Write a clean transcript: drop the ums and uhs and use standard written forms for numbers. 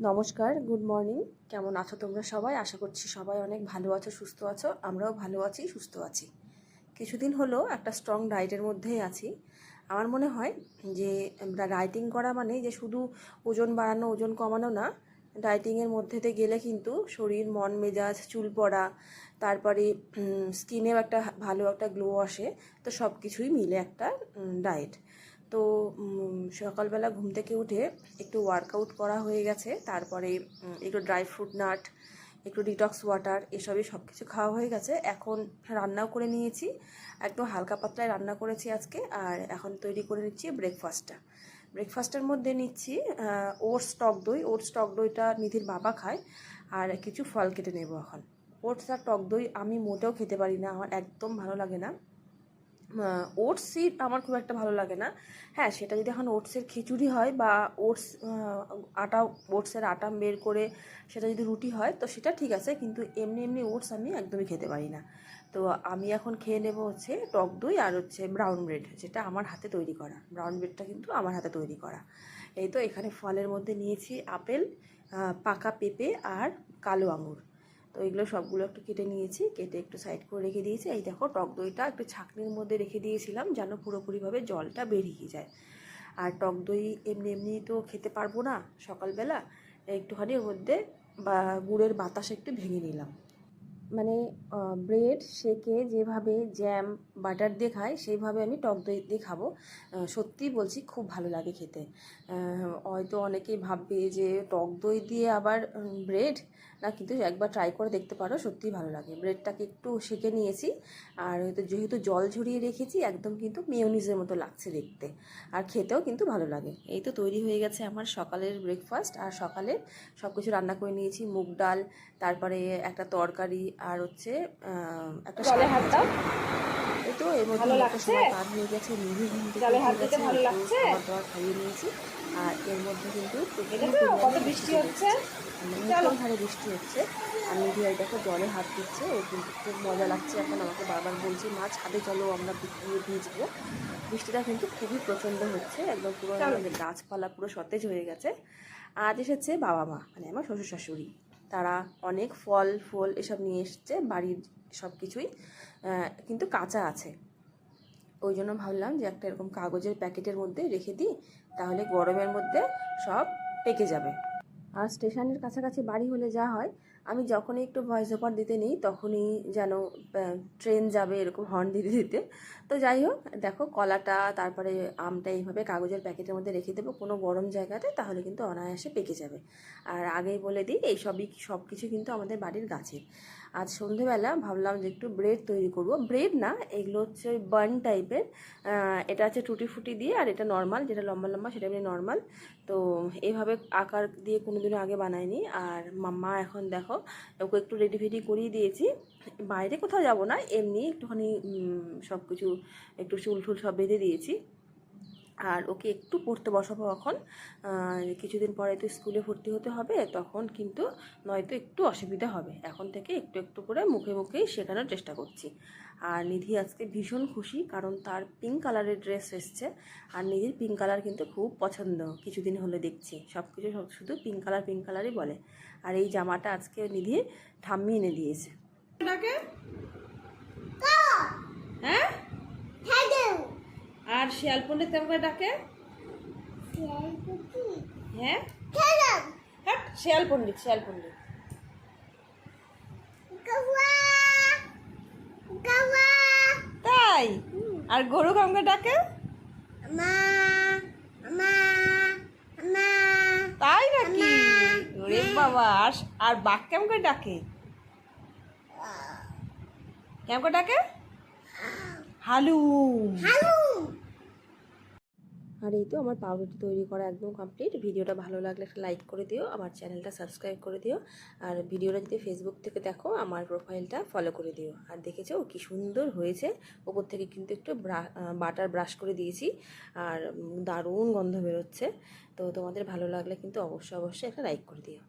নমস্কার, good morning. কেমন আছো তোমরা সবাই? আশা করছি সবাই অনেক ভালো আছো, সুস্থ আছো। আমরাও ভালো আছি, সুস্থ আছি। কিছুদিন হলো একটা স্ট্রং ডায়েটের মধ্যেই আছি। আমার মনে হয় যে ডায়েটিং করা মানে যে শুধু ওজন বাড়ানো, ওজন কমানো না। ডায়েটিংয়ের মধ্যেতে গেলে কিন্তু শরীর, মন মেজাজ, চুল পড়া, তারপরে স্কিনেও একটা ভালো একটা গ্লো আসে। তো সব কিছুই মিলে একটা ডায়েট। তো সকালবেলা ঘুম থেকে উঠে একটু ওয়ার্কআউট করা হয়ে গেছে, তারপরে একটু ড্রাই ফ্রুট নাট, একটু ডিটক্স ওয়াটার, এসবই সব কিছু খাওয়া হয়ে গেছে। এখন রান্নাও করে নিয়েছি, একদম হালকা পাতলায় রান্না করেছি আজকে। আর এখন তৈরি করে নিচ্ছি ব্রেকফাস্টের মধ্যে নিচ্ছি ওটস টক দইটা নিধির বাবা খায়, আর কিছু ফল কেটে নেব এখন। ওটস আর টক দই আমি মোটেও খেতে পারি না, আমার একদম ভালো লাগে না। ওটসই আমার খুব একটা ভালো লাগে না। হ্যাঁ, সেটা যদি এখন ওটসের খিচুড়ি হয় বা ওটসের আটা বের করে সেটা যদি রুটি হয় তো সেটা ঠিক আছে, কিন্তু এমনি ওটস আমি একদমই খেতে পারি না। তো আমি এখন খেয়ে নেব হচ্ছে টক দই আর হচ্ছে ব্রাউন ব্রেড, যেটা আমার হাতে তৈরি করা। ব্রাউন ব্রেডটা কিন্তু আমার হাতে তৈরি করা। এই তো এখানে ফলের মধ্যে নিয়েছি আপেল, পাকা পেঁপে আর কালো আঙুর। তো এগুলো সবগুলো একটু কেটে নিয়েছি, কেটে একটু সাইড করে রেখে দিয়েছি। এই দেখো, টক দইটা একটু ছাঁকনির মধ্যে রেখে দিয়েছিলাম যেন পুরোপুরিভাবে জলটা বেরিয়ে যায়। আর টক দই এমনি তো খেতে পারবো না সকালবেলা, একটুখানি ওর মধ্যে বা গুড়ের বাতাস একটু ভেঙে নিলাম। মানে ব্রেড শেকে যেভাবে জ্যাম বাটার দিয়ে খাই, সেইভাবে আমি টক দই দিয়ে খাবো। সত্যিই বলছি, খুব ভালো লাগে খেতে। হয়তো অনেকেই ভাববে যে টক দই দিয়ে আবার ব্রেড না, কিন্তু একবার ট্রাই করে দেখতে পারো, সত্যিই ভালো লাগে। ব্রেডটাকে একটু সেকে নিয়েছি, আর হয়তো যেহেতু জল ঝরিয়ে রেখেছি, একদম কিন্তু মেয়োনিজের মতো লাগছে দেখতে, আর খেতেও কিন্তু ভালো লাগে। এই তো তৈরি হয়ে গেছে আমার সকালের ব্রেকফাস্ট। আর সকালে সব কিছু রান্না করে নিয়েছি, মুগ ডাল, তারপরে একটা তরকারি, আর হচ্ছে একটা জলে হাত দাও। এই তো এর মধ্যে ভালো একটা লাগছে? সময় পার হয়ে গেছে, নিভি ঘুম থেকে জলে হাত উঠে দিতে গেছে, ভালো একটু লাগছে? খাবার দাবার খাইয়ে নিয়েছি। আর এর মধ্যে কিন্তু প্রচুর দেখেছো কত পরিমাণে বৃষ্টি চলে হচ্ছে? এসেছে, মানে চলো। মুষলধারে বৃষ্টি হচ্ছে। আর নিধি এই দেখো জলে হাত দিচ্ছে, ও কিন্তু খুব মজা লাগছে। এখন আমাকে বারবার বলছে, মা ছাদে চলো, আমরা ভিজবো। বৃষ্টিটা কিন্তু খুবই প্রচণ্ড হচ্ছে, একদম পুরো চলো। আমাদের গাছপালা পুরো সতেজ হয়ে গেছে। আজ এসেছে বাবা মা, মানে আমার শ্বশুর শাশুড়ি। তারা অনেক ফল এসব নিয়ে এসছে, বাড়ির সব কিছুই কিন্তু কাঁচা আছে। ওই জন্য ভাবলাম যে একটা এরকম কাগজের প্যাকেটের মধ্যে রেখে দিই, তাহলে গরমের মধ্যে সব পেকে যাবে। আর স্টেশনের কাছাকাছি বাড়ি হলে যা হয়, আমি যখনই একটু ভয়েস ওভার দিতে নিই তখনই যেন ট্রেন যাবে এরকম হর্ন দিতে দিতে। তো যাই হোক, দেখো কলাটা তারপরে আমটা এইভাবে কাগজের প্যাকেটের মধ্যে রেখে দেবো কোনো গরম জায়গাতে, তাহলে কিন্তু অনায়াসে পেকে যাবে। আর আগেই বলে দিই, এই সব কিছু কিন্তু আমাদের বাড়ির গাছের। আজ সন্ধেবেলা ভাবলাম যে একটু ব্রেড তৈরি করব। ব্রেড না, এগুলো হচ্ছে ওই বান টাইপের। এটা আছে টুটি ফুটি দিয়ে, আর এটা নর্মাল, যেটা লম্বা লম্বা সেটা এমনি নর্মাল। তো এইভাবে আকার দিয়ে কোনোদিনও আগে বানাইনি। আর মাম্মা এখন দেখো, ওকে একটু রেডি ফেডি করিয়ে দিয়েছি। বাইরে কোথাও যাব না, এমনি একটুখানি সব কিছু একটু চুল টুল সব বেঁধে দিয়েছি। আর ওকে একটু পড়তে বসাবো এখন। কিছুদিন পরে তো স্কুলে ভর্তি হতে হবে, তখন কিন্তু নয়তো একটু অসুবিধা হবে। এখন থেকে একটু একটু করে মুখে মুখেই শেখানোর চেষ্টা করছি। আর নিধি আজকে ভীষণ খুশি, কারণ তার পিঙ্ক কালারের ড্রেস এসছে। আর নিধির পিঙ্ক কালার কিন্তু খুব পছন্দ, কিছুদিন হলে দেখছি সব কিছু শুধু পিঙ্ক কালারই বলে। আর এই জামাটা আজকে নিধি ঠাম্মি এনে দিয়েছে। হ্যাঁ, আর শিয়াল পণ্ডিত কেমন করে ডাকে? হ্যাঁ, হ্যাঁ, শিয়াল পণ্ডিত। তাই? আর গরু কেমন করে ডাকে? তাই নাকি? ওরে বাবা! আর বাঘ কেমন করে ডাকে? কেমন করে ডাকে? হালুম। আর এই তো আমার পাউরুটি তৈরি করা একদম কমপ্লিট। ভিডিওটা ভালো লাগলে একটা লাইক করে দিও, আমার চ্যানেলটা সাবস্ক্রাইব করে দিও। আর ভিডিওটা যদি ফেসবুক থেকে দেখো, আমার প্রোফাইলটা ফলো করে দিও। আর দেখেছো কি সুন্দর হয়েছে, ওপর থেকে কিন্তু একটু বাটার ব্রাশ করে দিয়েছি, আর দারুণ গন্ধ বেরোচ্ছে। তো তোমাদের ভালো লাগলে কিন্তু অবশ্যই একটা লাইক করে দিও।